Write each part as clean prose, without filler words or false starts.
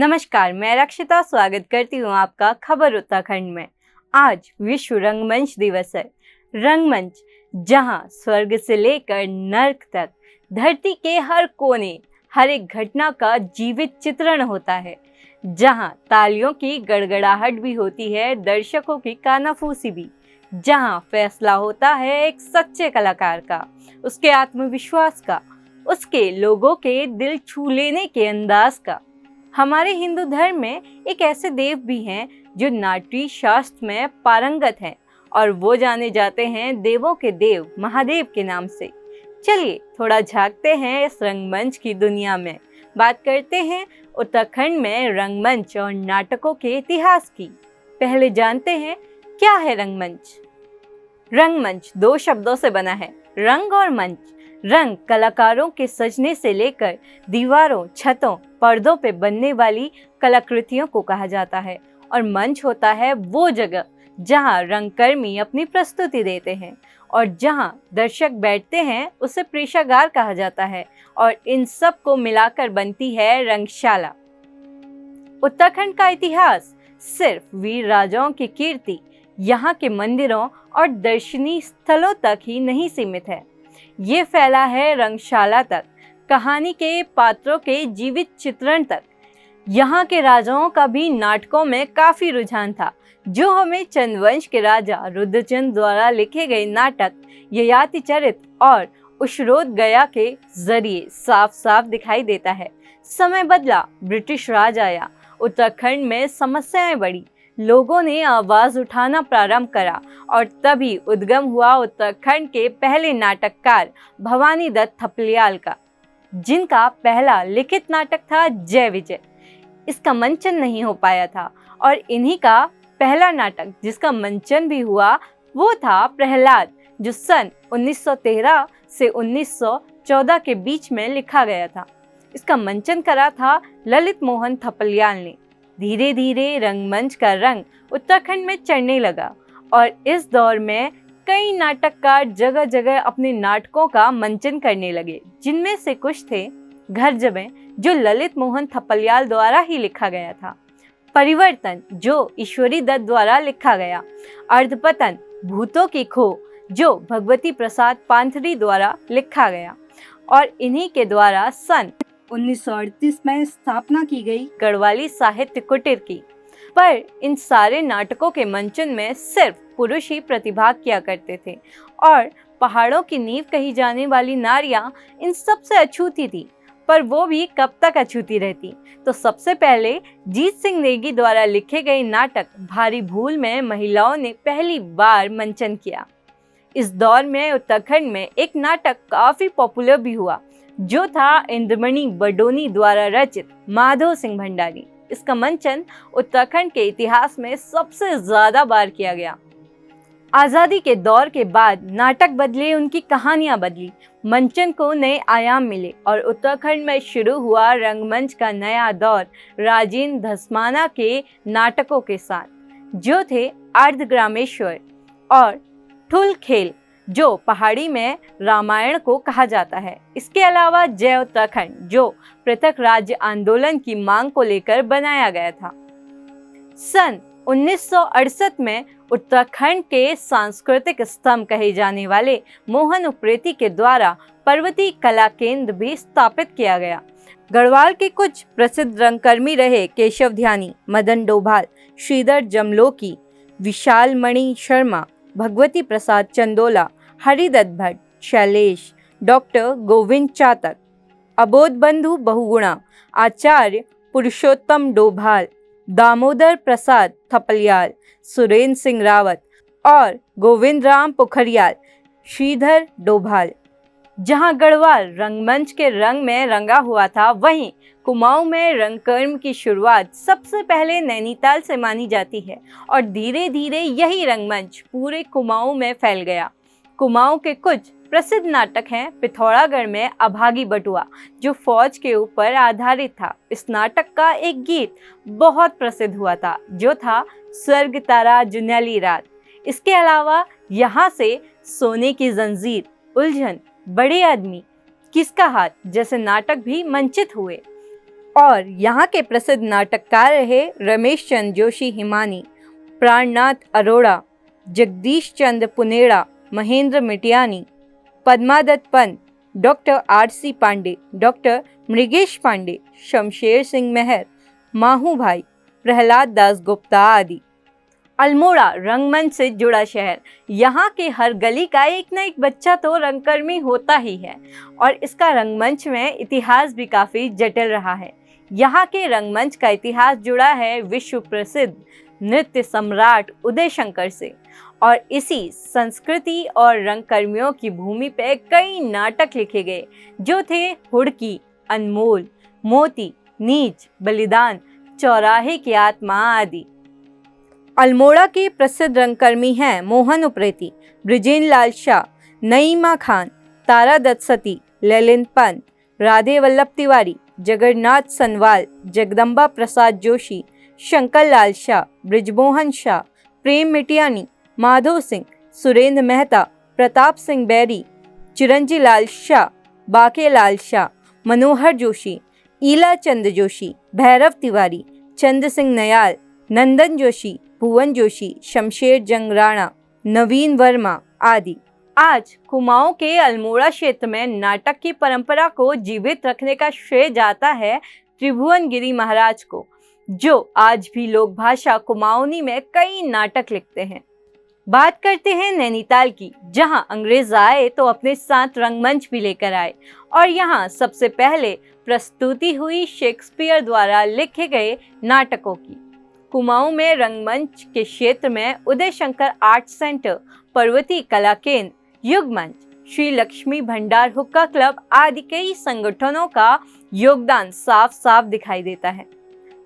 नमस्कार, मैं रक्षिता स्वागत करती हूँ आपका खबर उत्तराखंड में। आज विश्व रंगमंच दिवस है। रंगमंच जहाँ स्वर्ग से लेकर नर्क तक धरती के हर कोने, हर एक घटना का जीवित चित्रण होता है। जहाँ तालियों की गड़गड़ाहट भी होती है, दर्शकों की कानाफूसी भी। जहाँ फैसला होता है एक सच्चे कलाकार का, उसके आत्मविश्वास का, उसके लोगों के दिल छू लेने के अंदाज का। हमारे हिंदू धर्म में एक ऐसे देव भी हैं जो नाट्य शास्त्र में पारंगत हैं और वो जाने जाते हैं देवों के देव महादेव के नाम से। चलिए थोड़ा झांकते हैं इस रंगमंच की दुनिया में। बात करते हैं उत्तराखंड में रंगमंच और नाटकों के इतिहास की। पहले जानते हैं क्या है रंगमंच। रंगमंच दो शब्दों से बना है, रंग और मंच। रंग कलाकारों के सजने से लेकर दीवारों, छतों, पर्दों पे बनने वाली कलाकृतियों को कहा जाता है और मंच होता है वो जगह जहां रंगकर्मी अपनी प्रस्तुति देते हैं और जहां दर्शक बैठते हैं उसे प्रेक्षागार कहा जाता है और इन सब को मिलाकर बनती है रंगशाला। उत्तराखंड का इतिहास सिर्फ वीर राजाओं की कीर्ति, यहाँ के मंदिरों और दर्शनीय स्थलों तक ही नहीं सीमित है। ये फैला है रंगशाला तक, कहानी के पात्रों के जीवित चित्रण तक। यहाँ के राजाओं का भी नाटकों में काफी रुझान था, जो हमें चंद्रवंश के राजा रुद्रचंद द्वारा लिखे गए नाटक ययाति चरित और उशरोद गया के जरिए साफ साफ दिखाई देता है। समय बदला, ब्रिटिश राज आया, उत्तराखंड में समस्याएं बढ़ी, लोगों ने आवाज उठाना प्रारंभ करा और तभी उद्गम हुआ उत्तराखंड के पहले नाटककार भवानी दत्त थपलियाल का, जिनका पहला लिखित नाटक था जय विजय। इसका मंचन नहीं हो पाया था और इन्हीं का पहला नाटक जिसका मंचन भी हुआ वो था प्रहलाद, जो सन 1913 से 1914 के बीच में लिखा गया था। इसका मंचन करा था ललित मोहन थपलियाल ने। धीरे धीरे रंगमंच का रंग उत्तराखंड में चढ़ने लगा और इस दौर में कई नाटककार जगह जगह अपने नाटकों का मंचन करने लगे, जिनमें से कुछ थे घर जबें, जो ललित मोहन थपलियाल द्वारा ही लिखा गया था, परिवर्तन, जो ईश्वरी दत्त द्वारा लिखा गया, अर्धपतन, भूतों की खो, जो भगवती प्रसाद पांथरी द्वारा लिखा गया और इन्हीं के द्वारा सन 1938 में स्थापना की गई गढ़वाली साहित्य कुटीर की। पर इन सारे नाटकों के मंचन में सिर्फ पुरुष ही प्रतिभाग किया करते थे और पहाड़ों की नींव कही जाने वाली नारियां इन सब से अछूती थी। पर वो भी कब तक अछूती रहती। तो सबसे पहले जीत सिंह नेगी द्वारा लिखे गए नाटक भारी भूल में महिलाओं ने पहली बार मंचन किया। इस दौर में उत्तराखंड में एक नाटक काफी पॉपुलर भी हुआ, जो था इंद्रमणि बडोनी द्वारा रचित माधव सिंह भंडारी। इसका मंचन उत्तराखंड के इतिहास में सबसे ज्यादा बार किया गया। आजादी के दौर के बाद नाटक बदले, उनकी कहानियां बदली, मंचन को नए आयाम मिले और उत्तराखंड में शुरू हुआ रंगमंच का नया दौर राजेंद्र धस्माना के नाटकों के साथ, जो थे अर्धग्रामेश्वर और ठुल खेल, जो पहाड़ी में रामायण को कहा जाता है। इसके अलावा जय उत्तराखंड, जो पृथक राज्य आंदोलन की मांग को लेकर बनाया गया था। सन 1968 में उत्तराखंड के सांस्कृतिक स्तंभ कहे जाने वाले मोहन उप्रेती के द्वारा पर्वतीय कला केंद्र भी स्थापित किया गया। गढ़वाल के कुछ प्रसिद्ध रंगकर्मी रहे केशव ध्यानी, मदन डोभाल, श्रीधर जमलोकी, विशाल मणि शर्मा, भगवती प्रसाद चंदोला, हरिदत्त भट्ट, शैलेश, डॉक्टर गोविंद चातक, अबोध बंधु बहुगुणा, आचार्य पुरुषोत्तम डोभाल, दामोदर प्रसाद थपलियाल, सुरेंद्र सिंह रावत और गोविंद राम पोखरियाल, श्रीधर डोभाल। जहां गढ़वाल रंगमंच के रंग में रंगा हुआ था, वहीं कुमाऊं में रंगकर्म की शुरुआत सबसे पहले नैनीताल से मानी जाती है और धीरे धीरे यही रंगमंच पूरे कुमाऊं में फैल गया। कुमाऊं के कुछ प्रसिद्ध नाटक हैं पिथौरागढ़ में अभागी बटुआ, जो फौज के ऊपर आधारित था। इस नाटक का एक गीत बहुत प्रसिद्ध हुआ था, जो था स्वर्ग तारा जुन्याली रात। इसके अलावा यहाँ से सोने की जंजीर, उलझन, बड़े आदमी, किसका हाथ जैसे नाटक भी मंचित हुए। और यहाँ के प्रसिद्ध नाटककार रहे रमेश चंद्र जोशी हिमानी, प्राणनाथ अरोड़ा, जगदीश चंद्र पुनेड़ा, महेंद्र मिटियानी, पद्मादत्त पंत, डॉक्टर आर.सी. पांडे, डॉक्टर मृगेश पांडे, शमशेर सिंह मेहर, माहू भाई, प्रहलाद दास गुप्ता आदि। अल्मोड़ा रंगमंच से जुड़ा शहर। यहाँ के हर गली का एक न एक बच्चा तो रंगकर्मी होता ही है और इसका रंगमंच में इतिहास भी काफ़ी जटिल रहा है। यहाँ के रंगमंच का इतिहास जुड़ा है विश्व प्रसिद्ध नृत्य सम्राट उदय शंकर से और इसी संस्कृति और रंगकर्मियों की भूमि पे कई नाटक लिखे गए जो थे हुड़की, अनमोल, मोती, नीच, बलिदान, चौराहे की आत्मा आदि। अल्मोड़ा के प्रसिद्ध रंगकर्मी हैं मोहन उप्रेती, ब्रिजेन लाल शाह, नईमा खान, तारा दत्सती, ललित पंत, राधे वल्लभ तिवारी, जगन्नाथ सनवाल, जगदम्बा प्रसाद जोशी, शंकर लाल शाह, ब्रिजमोहन शाह, प्रेम मिटियानी, माधव सिंह, सुरेंद्र मेहता, प्रताप सिंह बैरी, चिरंजी लाल शाह, बाके लाल शाह, मनोहर जोशी, ईला चंद जोशी, भैरव तिवारी, चंद्र सिंह नयाल, नंदन जोशी, भुवन जोशी, शमशेर जंग राणा, नवीन वर्मा आदि। आज कुमाऊं के अल्मोड़ा क्षेत्र में नाटक की परंपरा को जीवित रखने का श्रेय जाता है त्रिभुवन गिरी महाराज को, जो आज भी लोक भाषा कुमाऊनी में कई नाटक लिखते हैं। बात करते हैं नैनीताल की, जहां अंग्रेज आए तो अपने साथ रंगमंच भी लेकर आए और यहां सबसे पहले प्रस्तुति हुई शेक्सपियर द्वारा लिखे गए नाटकों की। कुमाऊं में रंगमंच के क्षेत्र में उदय शंकर आर्ट सेंटर, पर्वती कला केंद्र, युग मंच, श्री लक्ष्मी भंडार हुक्का क्लब आदि कई संगठनों का योगदान साफ साफ दिखाई देता है।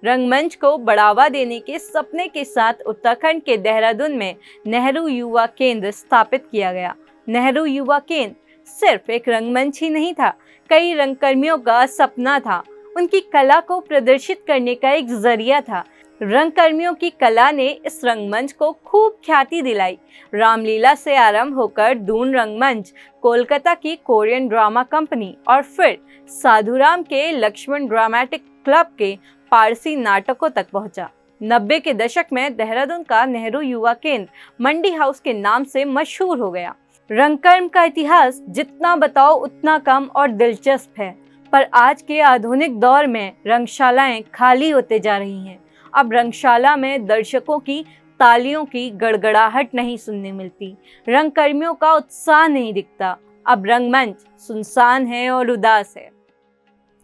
रंगमंच को बढ़ावा देने के सपने के साथ उत्तराखंड के देहरादून में नेहरू युवा केंद्र स्थापित किया गया। नेहरू युवा केंद्र सिर्फ एक रंगमंच ही नहीं था, कई रंगकर्मियों का सपना था, उनकी कला को प्रदर्शित करने का एक जरिया था। रंगकर्मियों की कला ने इस रंगमंच को खूब ख्याति दिलाई। रामलीला से आरंभ होकर दून रंगमंच, कोलकाता की कोरियन ड्रामा कंपनी और फिर साधुराम के लक्ष्मण ड्रामेटिक क्लब के पारसी नाटकों तक पहुंचा। 90 के दशक में देहरादून का नेहरू युवा केंद्र मंडी हाउस के नाम से मशहूर हो गया। रंगकर्म का इतिहास जितना बताओ उतना कम और दिलचस्प है, पर आज के आधुनिक दौर में रंगशालाएं खाली होते जा रही हैं। अब रंगशाला में दर्शकों की तालियों की गड़गड़ाहट नहीं सुनने मिलती, रंगकर्मियों का उत्साह नहीं दिखता। अब रंगमंच सुनसान है और उदास है।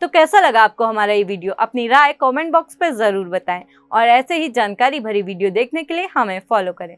तो कैसा लगा आपको हमारा ये वीडियो? अपनी राय कमेंट बॉक्स पर ज़रूर बताएं और ऐसे ही जानकारी भरी वीडियो देखने के लिए हमें फॉलो करें।